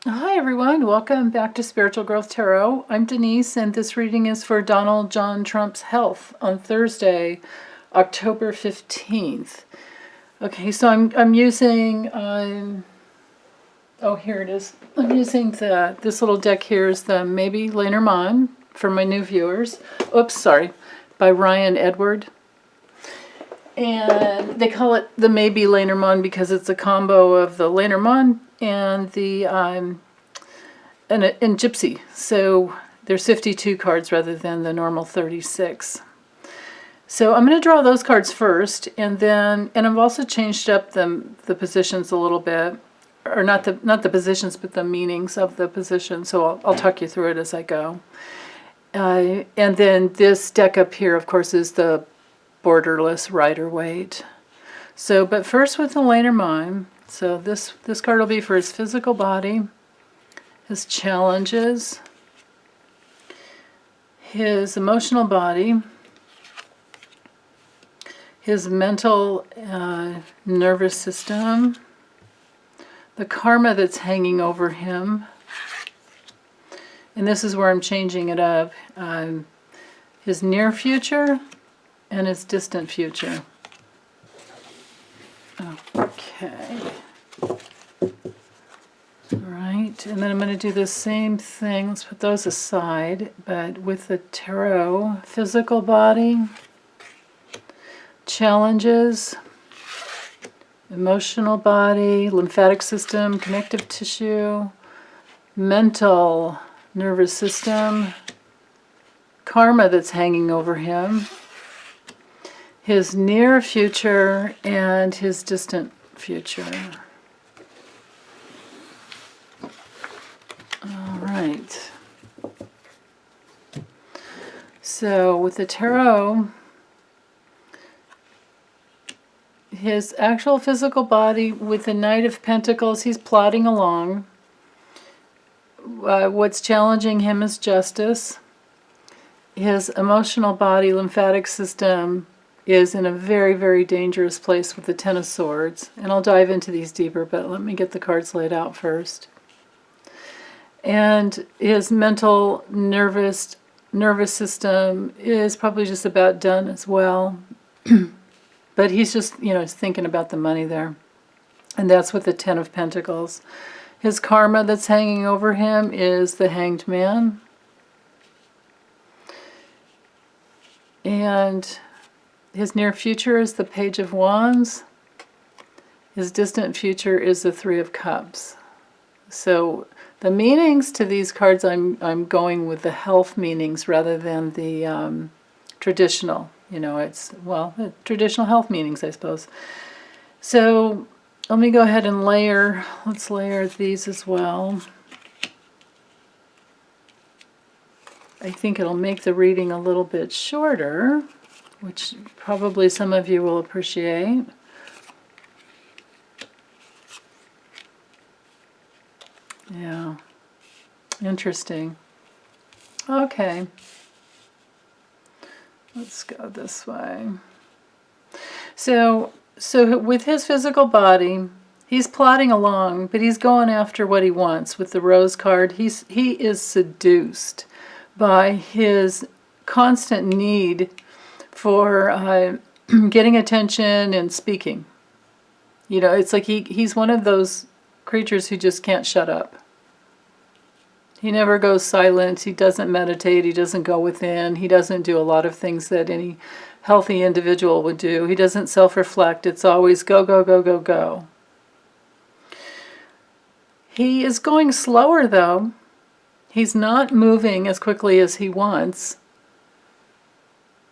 Hi everyone, welcome back to Spiritual Growth Tarot. I'm Denise and this reading is for Donald John Trump's health on Thursday, October 15th. Okay, so I'm using, oh here it is. I'm using this little deck here is the Maybe Lenormand for my new viewers. Oops, sorry, by Ryan Edward. And they call it the Maybe Lenormand because it's a combo of the Lenormand and the and Gypsy. So there's 52 cards rather than the normal 36. So I'm going to draw those cards first, and I've also changed up the positions a little bit, or not the positions, but the meanings of the position. So I'll talk you through it as I go. And then this deck up here, of course, is the Borderless Waite. So, but first with the Lenormand. So this card will be for his physical body, his challenges, his emotional body, his mental nervous system, the karma that's hanging over him, and this is where I'm changing it up, his near future and his distant future. Okay. Right, and then I'm going to do the same thing. Let's put those aside, but with the tarot, physical body, challenges, emotional body, lymphatic system, connective tissue, mental nervous system, karma that's hanging over him, his near future, and his distant future. All right. So with the tarot, his actual physical body with the Knight of Pentacles, he's plodding along. What's challenging him is justice. His emotional body, lymphatic system, is in a very, very dangerous place with the Ten of Swords. And I'll dive into these deeper, but let me get the cards laid out first. And his mental nervous system is probably just about done as well. But he's just, he's thinking about the money there. And that's with the Ten of Pentacles. His karma that's hanging over him is the Hanged Man. And his near future is the Page of Wands. His distant future is the Three of Cups. So the meanings to these cards, I'm going with the health meanings rather than the traditional. It's, well, traditional health meanings, I suppose. So let me go ahead and let's layer these as well. I think it'll make the reading a little bit shorter, which probably some of you will appreciate. Yeah, interesting. Okay. Let's go this way. So with his physical body, he's plodding along, but he's going after what he wants. With the Rose card, he is seduced by his constant need for getting attention and speaking. It's like he's one of those creatures who just can't shut up. He never goes silent. He doesn't meditate. He doesn't go within. He doesn't do a lot of things that any healthy individual would do. He doesn't self-reflect. It's always go, go, go, go, go. He is going slower, though. He's not moving as quickly as he wants.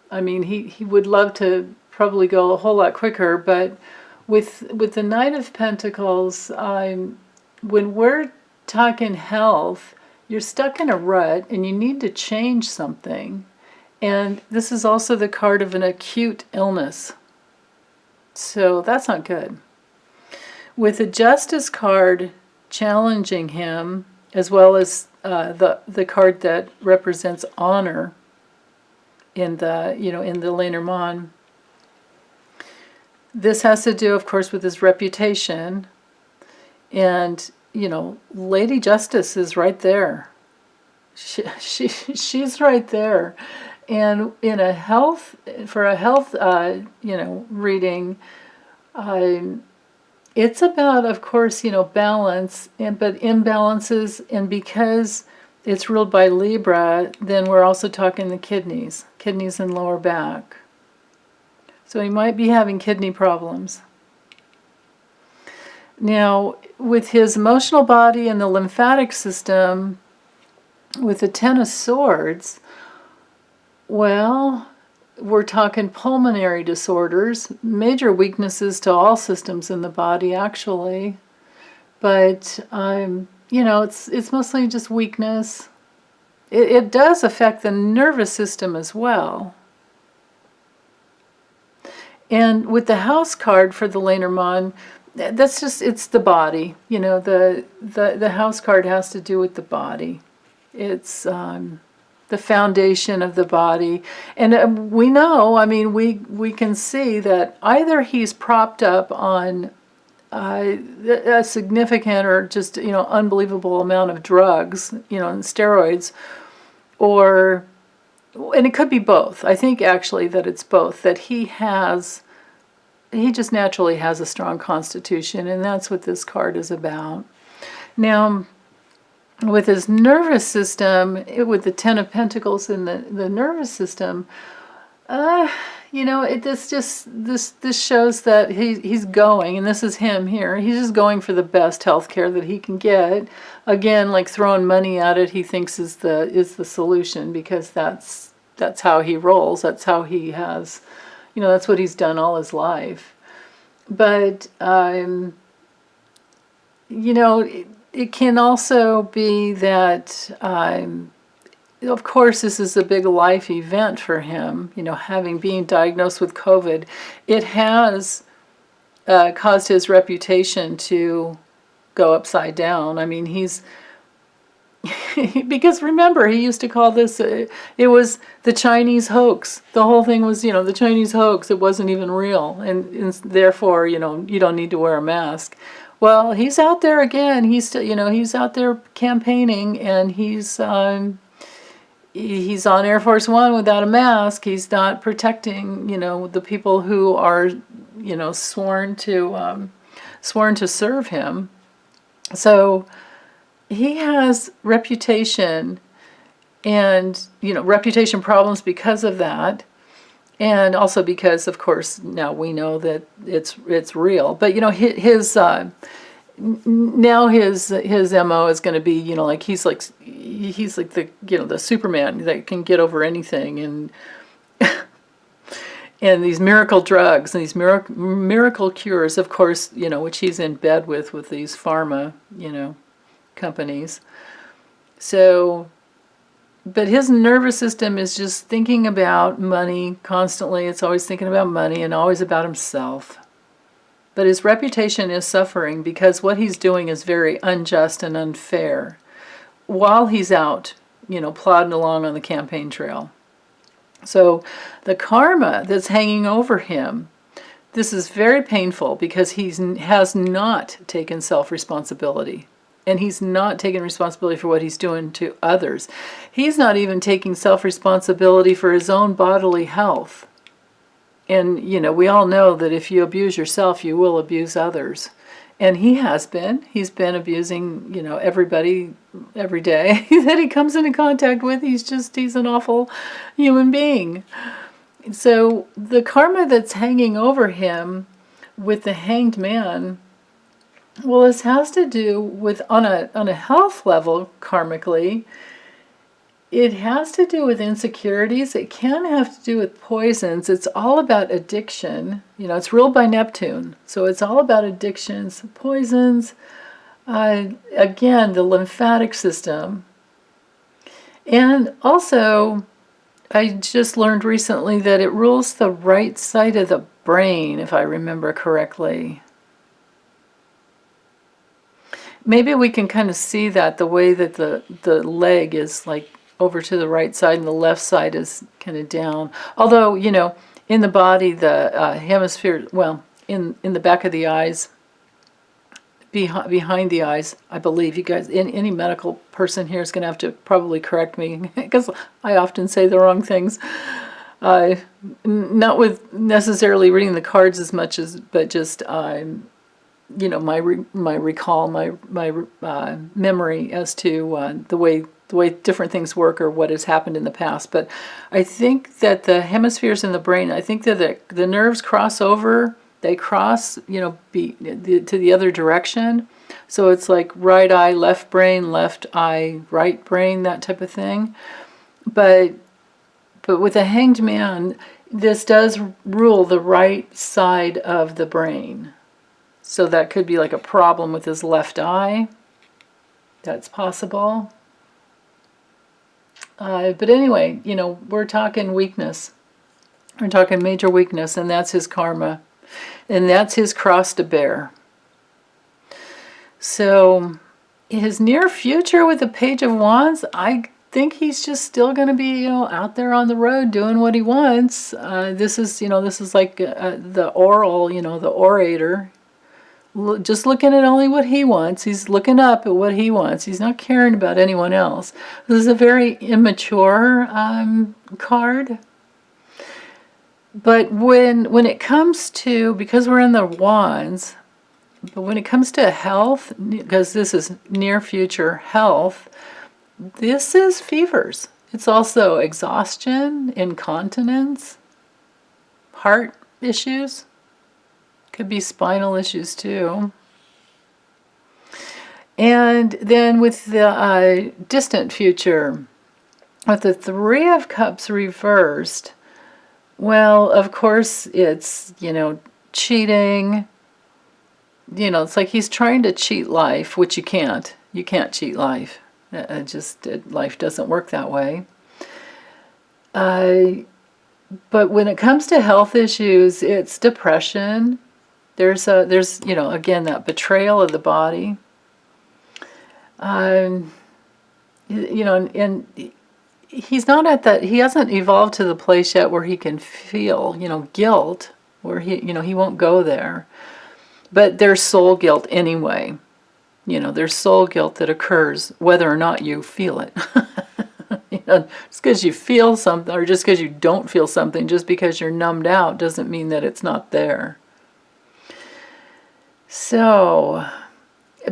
I mean, he would love to probably go a whole lot quicker, but with the Knight of Pentacles, when we're talking health, you're stuck in a rut and you need to change something. And this is also the card of an acute illness. So that's not good. With the Justice card challenging him, as well as the card that represents honor in the Lenormand. This has to do, of course, with his reputation. And Lady Justice is right there. She's right there. And in a health, for a health, reading, it's about, of course, balance, but imbalances, and because it's ruled by Libra, then we're also talking the kidneys and lower back. So he might be having kidney problems. Now, with his emotional body and the lymphatic system, with the Ten of Swords, well, we're talking pulmonary disorders, major weaknesses to all systems in the body, actually. But, it's mostly just weakness. It does affect the nervous system as well. And with the house card for the Lenormand, that's just, it's the body. The house card has to do with the body. It's the foundation of the body. And we know, we can see that either he's propped up on a significant or just, unbelievable amount of drugs, and steroids, and it could be both. I think actually that it's both, that he just naturally has a strong constitution, and that's what this card is about. Now, with his nervous system, with the Ten of Pentacles in the nervous system, this shows that he's going, and this is him here, he's just going for the best health care that he can get. Again, like throwing money at it, he thinks is the solution, because that's how he rolls, that's how he has, that's what he's done all his life. But, it can also be that, of course, this is a big life event for him, being diagnosed with COVID. It has caused his reputation to go upside down. Because remember, he used to call this, it was the Chinese hoax. The whole thing was, the Chinese hoax. It wasn't even real. And therefore, you don't need to wear a mask. Well, he's out there again. He's still, he's out there campaigning, and he's on Air Force One without a mask. He's not protecting, the people who are, sworn to serve him. So he has reputation and, reputation problems because of that. And also because, of course, now we know that it's real. But, his now his MO is going to be, he's like the, the Superman that can get over anything, and and these miracle drugs and these miracle cures, of course, which he's in bed with these pharma, companies. So, but his nervous system is just thinking about money constantly. It's always thinking about money and always about himself. But his reputation is suffering because what he's doing is very unjust and unfair while he's out, plodding along on the campaign trail. So the karma that's hanging over him, this is very painful because he has not taken self-responsibility. And he's not taking responsibility for what he's doing to others. He's not even taking self-responsibility for his own bodily health. And, we all know that if you abuse yourself, you will abuse others. And he has been. He's been abusing, everybody every day that he comes into contact with. He's an awful human being. So the karma that's hanging over him with the Hanged Man, well, this has to do with, on a health level, karmically, it has to do with insecurities. It can have to do with poisons. It's all about addiction. It's ruled by Neptune. So it's all about addictions, poisons, again, the lymphatic system. And also, I just learned recently that it rules the right side of the brain, if I remember correctly. Maybe we can kind of see that, the way that the leg is like over to the right side and the left side is kind of down. Although, in the body, the hemisphere, well, in the back of the eyes, behind the eyes, I believe. You guys, any medical person here is going to have to probably correct me because I often say the wrong things. Not with necessarily reading the cards as much as, but just you know, my recall, my memory as to the way different things work or what has happened in the past. But I think that the hemispheres in the brain, I think that the nerves cross over. They cross, you know, to the other direction. So it's like right eye, left brain, left eye, right brain, that type of thing. But with a hanged man, this does rule the right side of the brain. So that could be like a problem with his left eye. That's possible. But anyway, you know, we're talking weakness. We're talking major weakness, and that's his karma. And that's his cross to bear. So his near future with the Page of Wands, I think he's just still going to be, you know, out there on the road doing what he wants. This is like the oral, you know, the orator. Just looking at only what he wants. He's looking up at what he wants. He's not caring about anyone else. This is a very immature card. But when it comes to, because we're in the wands, but when it comes to health, because this is near future health, this is fevers. It's also exhaustion, incontinence, heart issues. Could be spinal issues too. And then with the distant future, with the Three of Cups reversed, well, of course, it's, you know, cheating. You know, it's like he's trying to cheat life, which you can't. You can't cheat life. Life doesn't work that way. But when it comes to health issues, it's depression. There's you know, again, that betrayal of the body. You know, and he's not at that, he hasn't evolved to the place yet where he can feel, you know, guilt, where he, you know, he won't go there. But there's soul guilt anyway. You know, there's soul guilt that occurs whether or not you feel it. You know, just because you feel something, or just because you don't feel something, just because you're numbed out, doesn't mean that it's not there. So,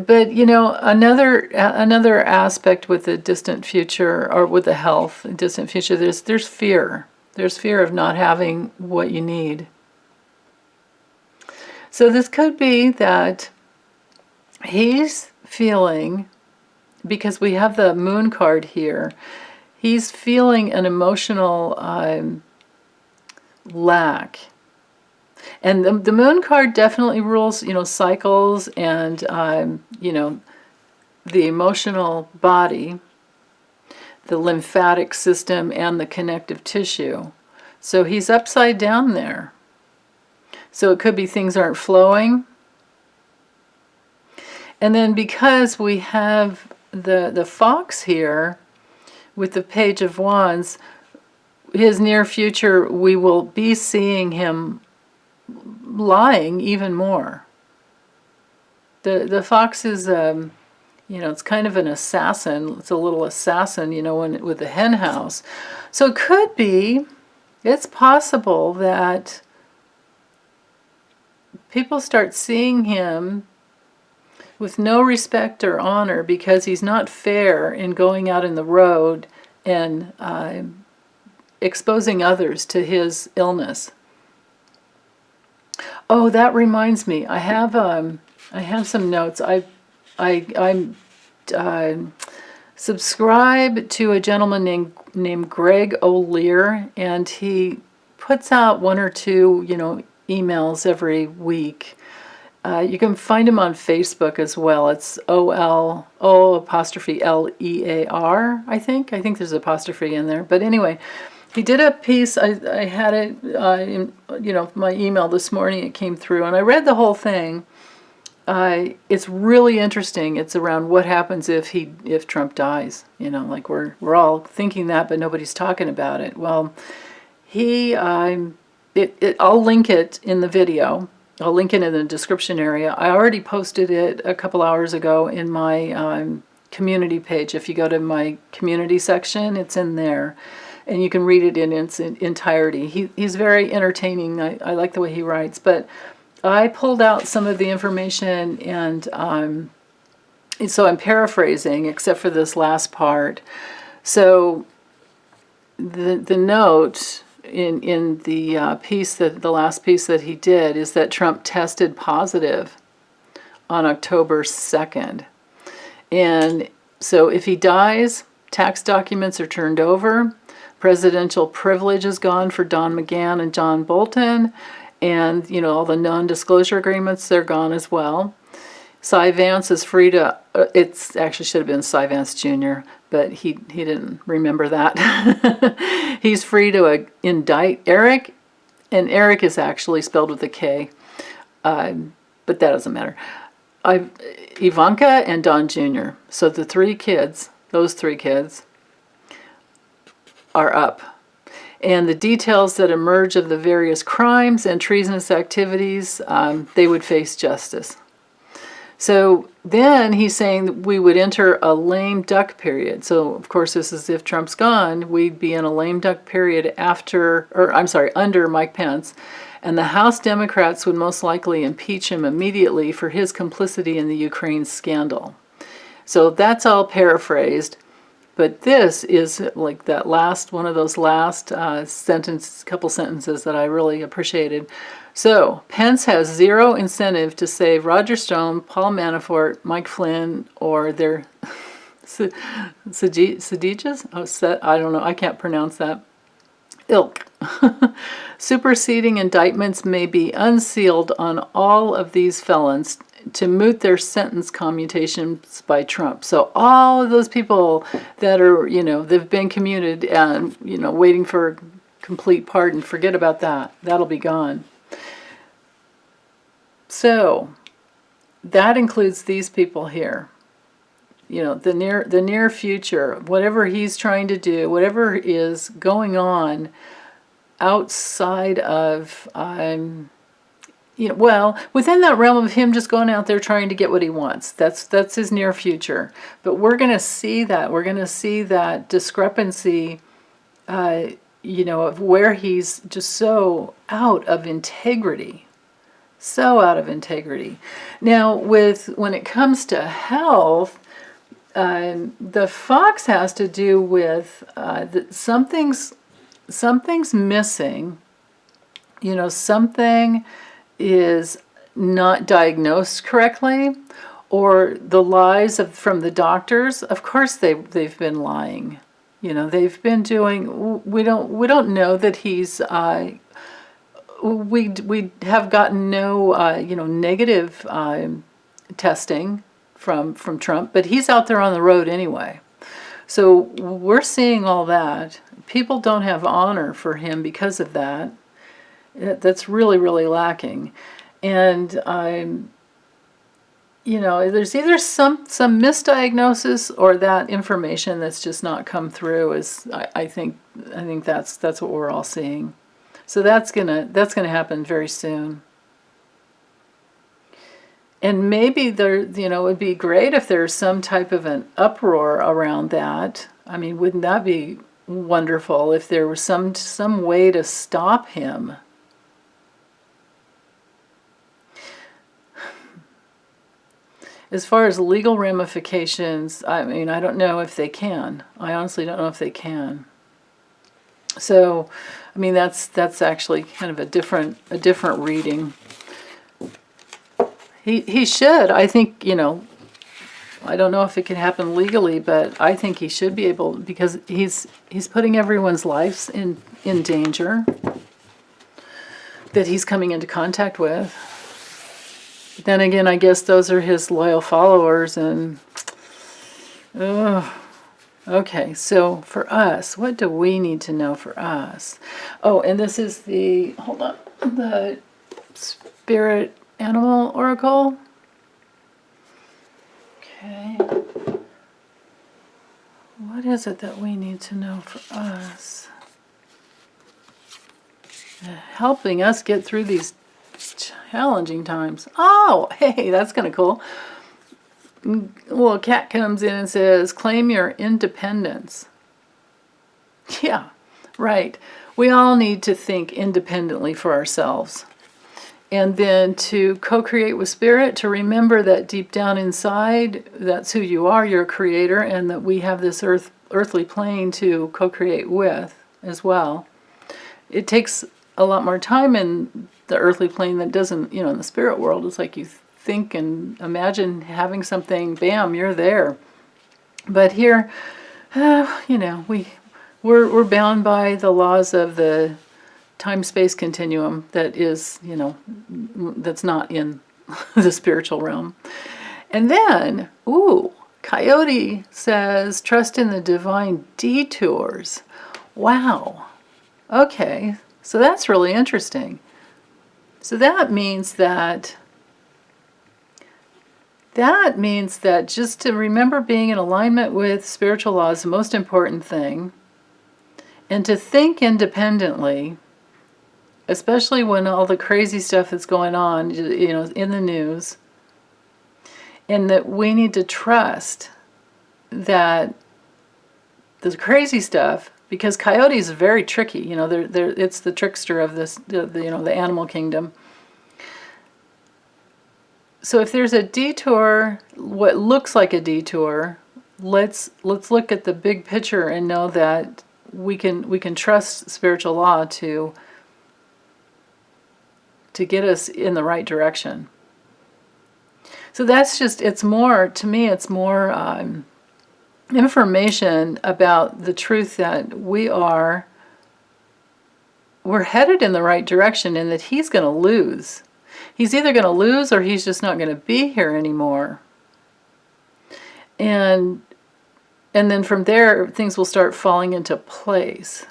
but you know, another aspect with the distant future, or with the health, distant future, there's fear. There's fear of not having what you need. So this could be that he's feeling, because we have the Moon card here, he's feeling an emotional lack. And the Moon card definitely rules, you know, cycles and, you know, the emotional body, the lymphatic system, and the connective tissue. So he's upside down there. So it could be things aren't flowing. And then because we have the fox here with the Page of Wands, his near future, we will be seeing him lying even more. The fox is, you know, it's kind of an assassin. It's a little assassin, you know, with the hen house. So it could be, it's possible that people start seeing him with no respect or honor because he's not fair in going out in the road and exposing others to his illness. Oh, that reminds me. I have some notes. I'm subscribe to a gentleman named Greg O'Lear, and he puts out one or two, you know, emails every week. You can find him on Facebook as well. It's O-L-O''Lear, I think. I think there's an apostrophe in there. But anyway, he did a piece. I had it in, you know, my email this morning. It came through, and I read the whole thing. It's really interesting. It's around what happens if Trump dies. You know, like we're all thinking that, but nobody's talking about it. Well, I'll link it in the video. I'll link it in the description area. I already posted it a couple hours ago in my community page. If you go to my community section, it's in there. And you can read it in its entirety. He's very entertaining. I like the way he writes. But I pulled out some of the information, and so I'm paraphrasing, except for this last part. So the note in the piece, that the last piece that he did, is that Trump tested positive on October 2nd. And so if he dies, tax documents are turned over, presidential privilege is gone for Don McGahn and John Bolton, and all the non-disclosure agreements, they're gone as well. Cy Vance is free to, it actually should have been Cy Vance Jr., but he didn't remember that. He's free to indict Eric, and Eric is actually spelled with a K, but that doesn't matter. Ivanka and Don Jr. So the three kids, those three kids, are up. And the details that emerge of the various crimes and treasonous activities, they would face justice. So then he's saying that we would enter a lame duck period. So, of course, this is if Trump's gone, we'd be in a lame duck period under Mike Pence. And the House Democrats would most likely impeach him immediately for his complicity in the Ukraine scandal. So that's all paraphrased. But this is like that last one of those last couple sentences that I really appreciated. So Pence has zero incentive to save Roger Stone, Paul Manafort, Mike Flynn, or their Sedijas? I don't know. I can't pronounce that. Ilk. Superseding indictments may be unsealed on all of these felons to moot their sentence commutations by Trump. So all of those people that are, they've been commuted and, waiting for complete pardon, forget about that. That'll be gone. So that includes these people here. The near future, whatever he's trying to do, whatever is going on outside of, within that realm of him just going out there trying to get what he wants. That's his near future. But we're going to see that. We're going to see that discrepancy, of where he's just so out of integrity. So out of integrity. Now, when it comes to health, the fox has to do with something's missing. Something is not diagnosed correctly, or the lies from the doctors. Of course, they've been lying. They've been doing. We don't know that he's. We have gotten no negative testing from Trump, but he's out there on the road anyway. So we're seeing all that. People don't have honor for him because of that. That's really, really lacking. And there's either some misdiagnosis or that information that's just not come through. I think that's what we're all seeing. So that's gonna happen very soon. And maybe it would be great if there's some type of an uproar around that. I mean, wouldn't that be wonderful if there was some way to stop him? As far as legal ramifications, I mean, I don't know if they can. I honestly don't know if they can. So, I mean, that's actually kind of a different reading. He should. I think, I don't know if it can happen legally, but I think he should be able, because he's putting everyone's lives in danger that he's coming into contact with. But then again, I guess those are his loyal followers, and okay, so for us, what do we need to know for us? Oh, and this is the Spirit Animal Oracle. Okay. What is it that we need to know for us? Helping us get through these Challenging times. Oh, hey, that's kind of cool. Well, a cat comes in and says, claim your independence. Yeah, right. We all need to think independently for ourselves. And then to co-create with Spirit, to remember that deep down inside, that's who you are, you're a creator, and that we have this earthly plane to co-create with as well. It takes a lot more time in the earthly plane that doesn't, in the spirit world. It's like you think and imagine having something, bam, you're there. But here, we're bound by the laws of the time-space continuum that is, that's not in the spiritual realm. And then, Coyote says, trust in the divine detours. Wow. Okay, so that's really interesting. So that means that just to remember being in alignment with spiritual law is the most important thing. And to think independently, especially when all the crazy stuff that's going on, in the news, and that we need to trust that the crazy stuff, because Coyote is very tricky, it's the trickster of this, the animal kingdom. So if there's a detour, what looks like a detour, let's look at the big picture and know that we can trust spiritual law to get us in the right direction. So that's just, to me, it's more information about the truth that we're headed in the right direction, and that he's going to lose. He's either going to lose or he's just not going to be here anymore. And then from there, things will start falling into place.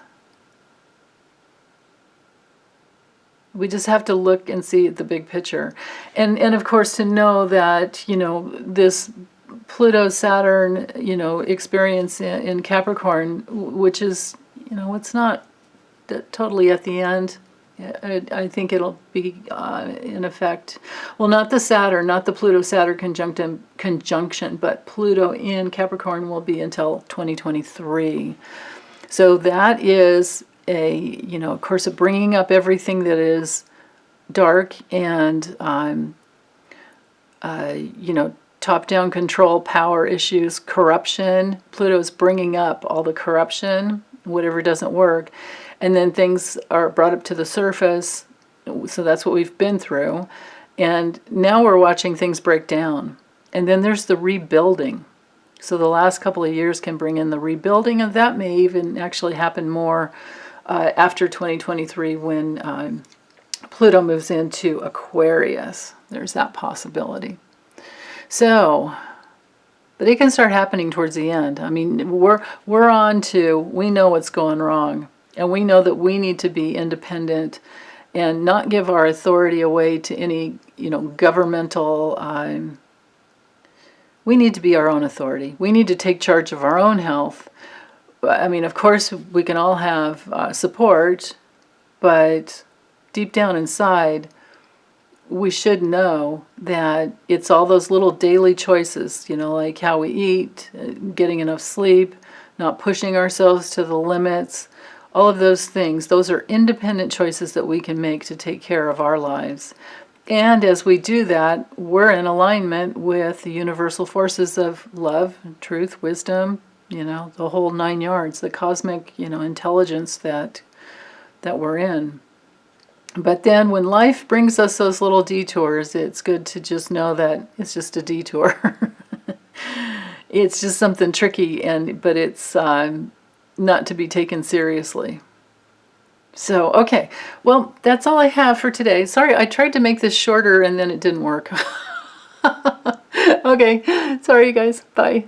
We just have to look and see the big picture. And of course, to know that, this Pluto-Saturn, experience in Capricorn, which is, it's not totally at the end. I think it'll be in effect, well, not the Pluto-Saturn conjunction, but Pluto in Capricorn will be until 2023. So that is of course, a bringing up everything that is dark and, top-down control, power issues, corruption. Pluto's bringing up all the corruption, whatever doesn't work. And then things are brought up to the surface. So that's what we've been through. And now we're watching things break down. And then there's the rebuilding. So the last couple of years can bring in the rebuilding, and that may even actually happen more after 2023 when Pluto moves into Aquarius. There's that possibility. So, but it can start happening towards the end. I mean, we're on to, we know what's going wrong. And we know that we need to be independent and not give our authority away to any, governmental. We need to be our own authority. We need to take charge of our own health. I mean, of course, we can all have support, but deep down inside, we should know that it's all those little daily choices, like how we eat, getting enough sleep, not pushing ourselves to the limits. All of those things, those are independent choices that we can make to take care of our lives. And as we do that, we're in alignment with the universal forces of love, truth, wisdom, the whole 9 yards, the cosmic, intelligence that we're in. But then when life brings us those little detours, it's good to just know that it's just a detour. It's just something tricky, but it's not to be taken seriously. So, okay. Well, that's all I have for today. Sorry, I tried to make this shorter and then it didn't work. Okay. Sorry, you guys. Bye.